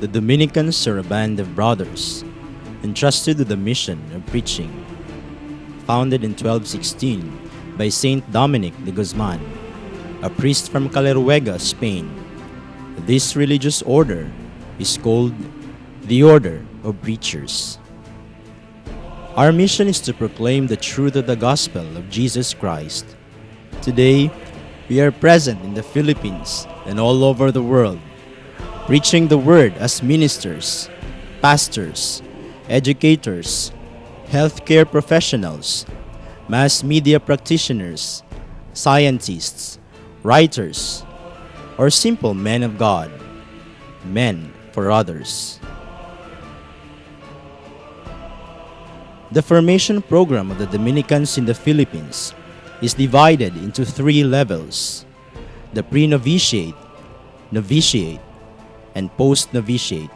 The Dominicans are a band of brothers entrusted with the mission of preaching. Founded in 1216 by Saint Dominic de Guzman, a priest from Caleruega, Spain, this religious order is called the Order of Preachers. Our mission is to proclaim the truth of the gospel of Jesus Christ. Today, we are present in the Philippines and all over the world, preaching the word as ministers, pastors, educators, healthcare professionals, mass media practitioners, scientists, writers, or simple men of God, men for others. The formation program of the Dominicans in the Philippines is divided into 3 levels: the pre-novitiate, novitiate, and post-novitiate.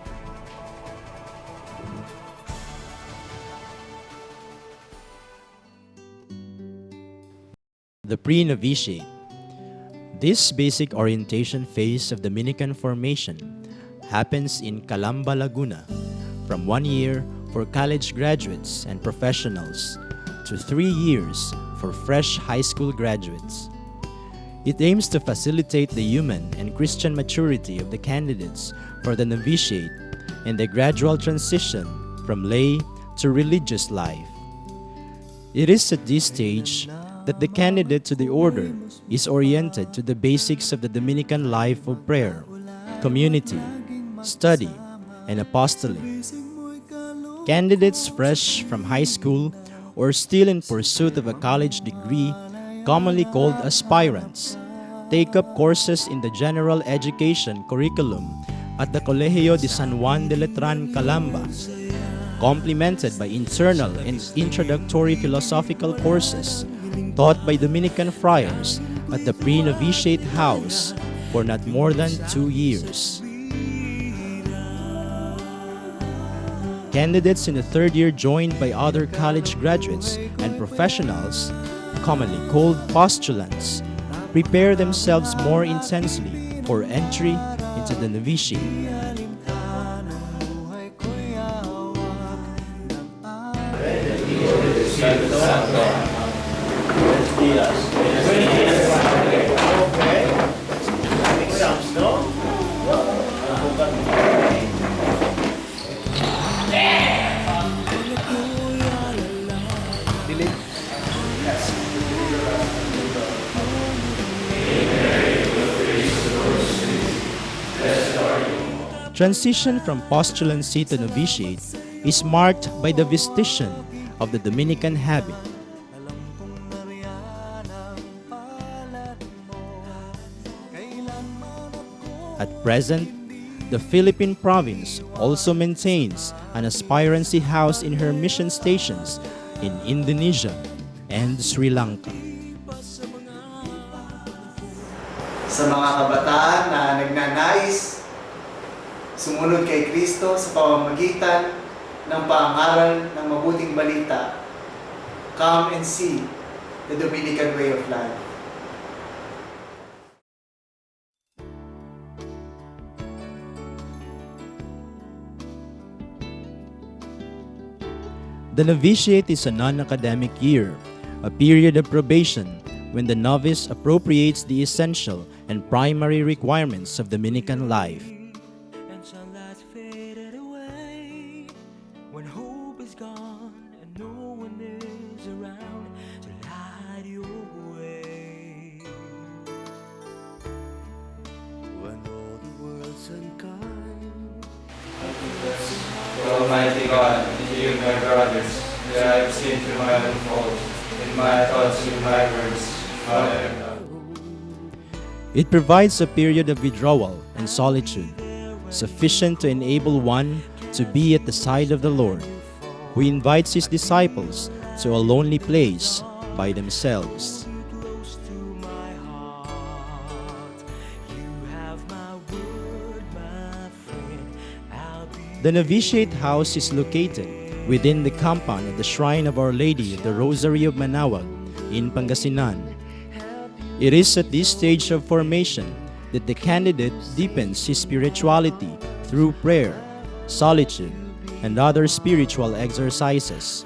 The pre-novitiate. This basic orientation phase of Dominican formation happens in Calamba, Laguna, from 1 year for college graduates and professionals to 3 years for fresh high school graduates. It aims to facilitate the human and Christian maturity of the candidates for the novitiate and the gradual transition from lay to religious life. It is at this stage that the candidate to the order is oriented to the basics of the Dominican life of prayer, community, study, and apostolate. Candidates fresh from high school or still in pursuit of a college degree, commonly called aspirants, take up courses in the general education curriculum at the Colegio de San Juan de Letran, Calamba, complemented by internal and introductory philosophical courses taught by Dominican friars at the pre-novitiate house for not more than 2 years. Candidates in the 3rd year joined by other college graduates and professionals, commonly called postulants, prepare themselves more intensely for entry into the novitiate. Transition from postulancy to novitiate is marked by the visitation of the Dominican habit. At present, the Philippine province also maintains an aspirancy house in her mission stations in Indonesia and Sri Lanka. Sa mga kabataan na nagnanais sumunod kay Kristo sa pamamagitan ng pangaral ng mabuting balita, come and see the Dominican way of life. The novitiate is a non-academic year, a period of probation when the novice appropriates the essential and primary requirements of Dominican life. When hope is gone and no one is around to light your way. When all the world's unkind. Almighty God, you, my brothers, that I have sinned through my own fault, in my thoughts and my words, It provides a period of withdrawal and solitude, sufficient to enable one to be at the side of the Lord, who invites his disciples to a lonely place by themselves. The novitiate house is located within the compound of the Shrine of Our Lady of the Rosary of Manaoag in Pangasinan. It is at this stage of formation that the candidate deepens his spirituality through prayer, solitude, and other spiritual exercises.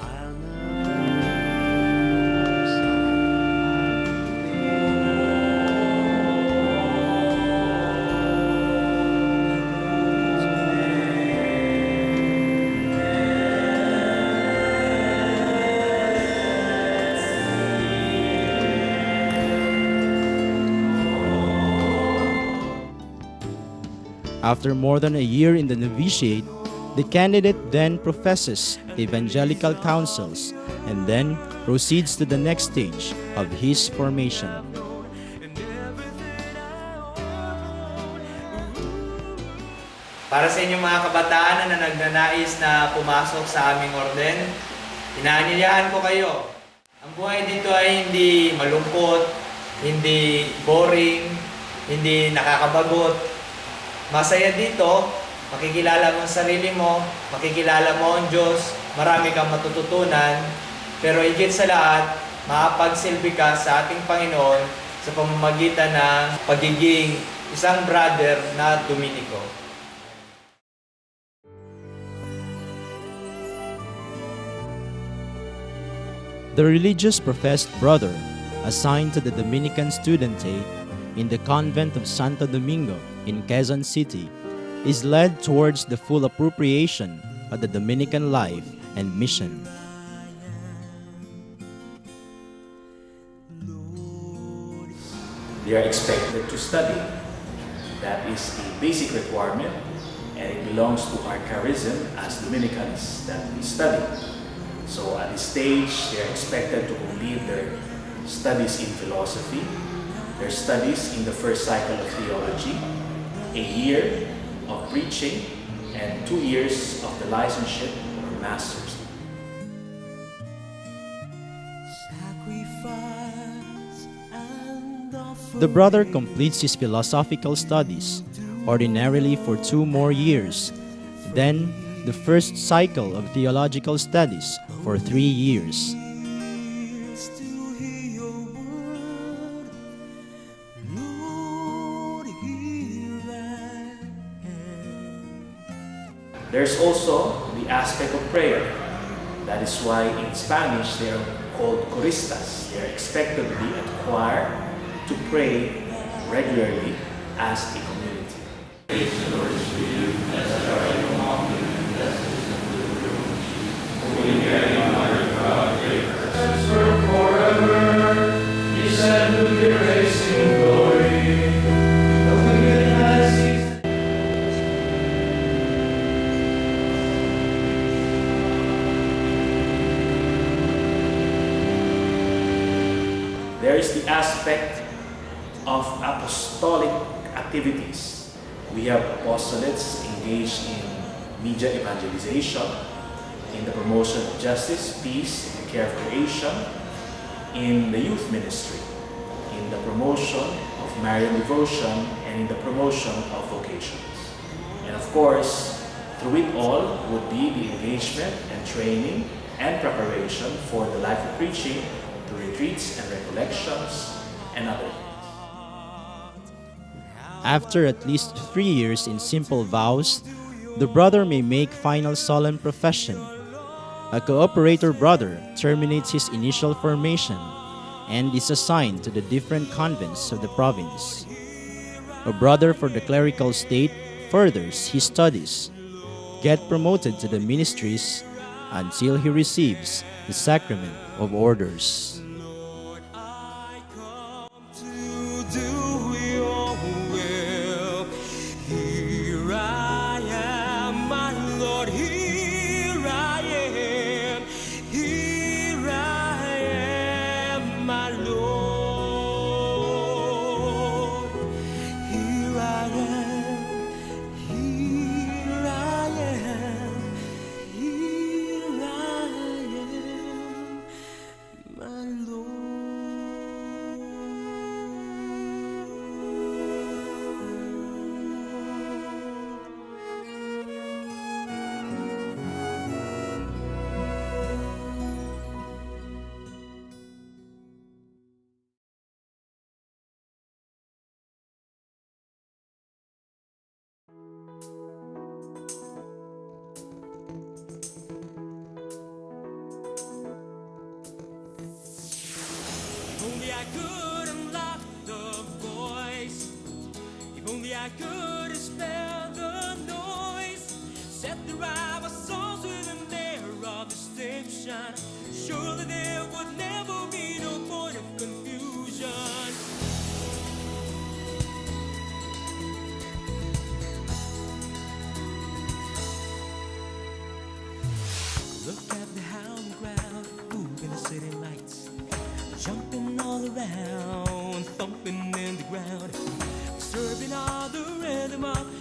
After more than a year in the novitiate, the candidate then professes the evangelical counsels and then proceeds to the next stage of his formation. Para sa inyong mga kabataan na nagnanais na pumasok sa aming orden, inaanyayahan ko kayo. Ang buhay dito ay hindi malungkot, hindi boring, hindi nakakabagot. Masaya dito, makikilala mo ang sarili mo, makikilala mo ang Diyos, marami kang matututunan, pero higit sa lahat, makapagsilbi ka sa ating Panginoon sa pamamagitan ng pagiging isang brother na Dominiko. The religious professed brother assigned to the Dominican studentate in the convent of Santo Domingo in Quezon City is led towards the full appropriation of the Dominican life and mission. They are expected to study. That is a basic requirement, and it belongs to our charism as Dominicans that we study. So at this stage, they are expected to complete their studies in philosophy, their studies in the first cycle of theology, a year of preaching, and 2 years of the licentiate or master's. The brother completes his philosophical studies, ordinarily for 2 more years, then the first cycle of theological studies for 3 years. There's also the aspect of prayer. That is why in Spanish they are called choristas. They are expected to be at choir to pray regularly as a community. There is the aspect of apostolic activities. We have apostolates engaged in media evangelization, in the promotion of justice, peace, and the care of creation, in the youth ministry, in the promotion of Marian devotion, and in the promotion of vocations. And of course, through it all would be the engagement and training and preparation for the life of preaching, to retreats and recollections, and other things. After at least 3 years in simple vows, the brother may make final solemn profession. A cooperator brother terminates his initial formation and is assigned to the different convents of the province. A brother for the clerical state furthers his studies, get promoted to the ministries until he receives the sacrament of orders. My could unlock the voice, if only I could expel the noise, set the rival souls with an air of distinction. Surely there would never be no point of confusion. Look at the howling crowd, moving the city lights, jumping all around, thumping in the ground, serving all the rhythm of